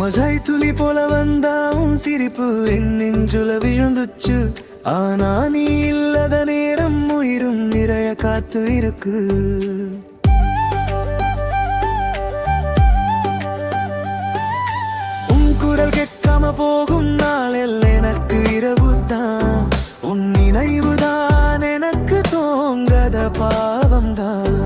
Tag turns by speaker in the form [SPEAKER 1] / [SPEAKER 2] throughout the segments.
[SPEAKER 1] மஜாய் துளி போல வந்தா உன் சிரிப்பு என் நெஞ்சுல விழுந்துச்சு. ஆனா நீ இல்லாத நேரம் உயிரும் நிறைய காத்து இருக்கு. உன் குரல் கேட்காம போகும் நாளில் எனக்கு இரவு தான். உன் நினைவு தான் எனக்கு தோங்காத பாவம் தான்.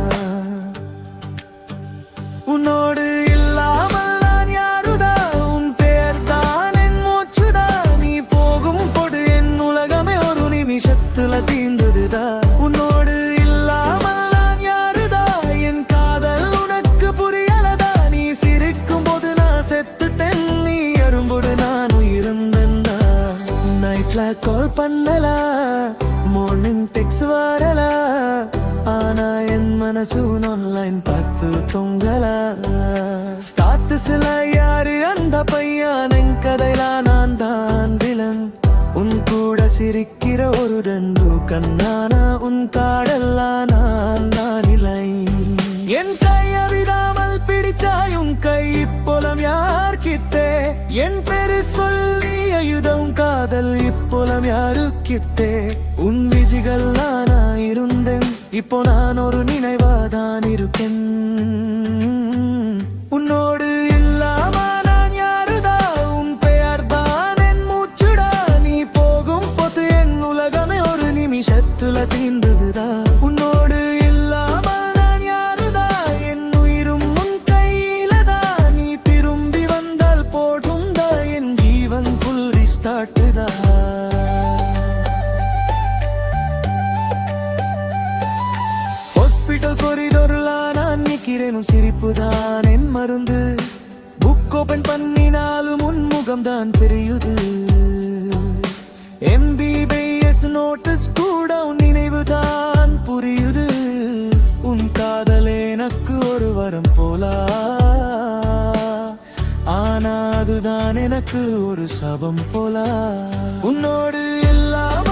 [SPEAKER 1] உன்னோடு இல்லாமல் நான் யாருதா? உன் பேர் தான் என் மூச்சுதா. நீ போகும் பொடு என் உலகமே ஒரு நிமிஷத்துல தீர்ந்ததுதா. உன்னோடு இல்லாமல் நான் யாருதா? என் காதல் உனக்கு புரியலதா. நீ சிரிக்கும் போது நான் செத்துட்டேன், நீ அரும்போடு நான் உயிர்ந்தா. நைட்ல கால் பண்ணலா, மார்னிங் டெக்ஸ்ட் வரலா. ஆனா என் மனசு ஆன்லைன் பார்த்து தொங்கலா. ஸ்டாட்டஸ்ல யாரு அந்த பையன்? என் கதையில நான் தான் வில்லன். உன் கூட சிரிக்கிற ஒரு ரெண்டு கண்ணானா உன் காடல்லா நான் தான் இல்லை. என் கைய விடாமல் பிடிச்சாய் உன் கை இப்போலம் யார்கிட்டே? என் பேரு சொல்லி அயுதம் காதல் இப்போலம் யாருக்கிட்டே? உன் விஜிகள் நானா இருந்தேன், இப்போ நான் ஒரு நினைவாதான் இருக்கேன். உன்னோடு இல்லாம நான் யாருதா? உன் பெயர் தான் என் மூச்சுடா. நீ போகும் போது என் உலகமே ஒரு நிமிஷத்துல தீர்ந்ததுதா. உன்னோடு இல்லாம நான் யாருதா? என் உயிரும் உன் கையிலதா. நீ திரும்பி வந்தால் போடும் தா, என் ஜீவன் ஃபுல் ரீஸ்டார்ட்டுதா. ஹாஸ்பிட்டல் கொரிடோர்ல நான் நிக்கிறேன், உன் சிரிப்புதான் என் மருந்து. புக் ஓபன் பண்ணினாலும் உன் முகம்தான் பெரியுது. MBBS நோட்டீஸ் கூட உன் நினைவுதான் புரியுது. உன் காதல் எனக்கு ஒரு வரம் போலா, ஆனா அதுதான் எனக்கு ஒரு சபம் போலா. உன்னோடு எல்லாம்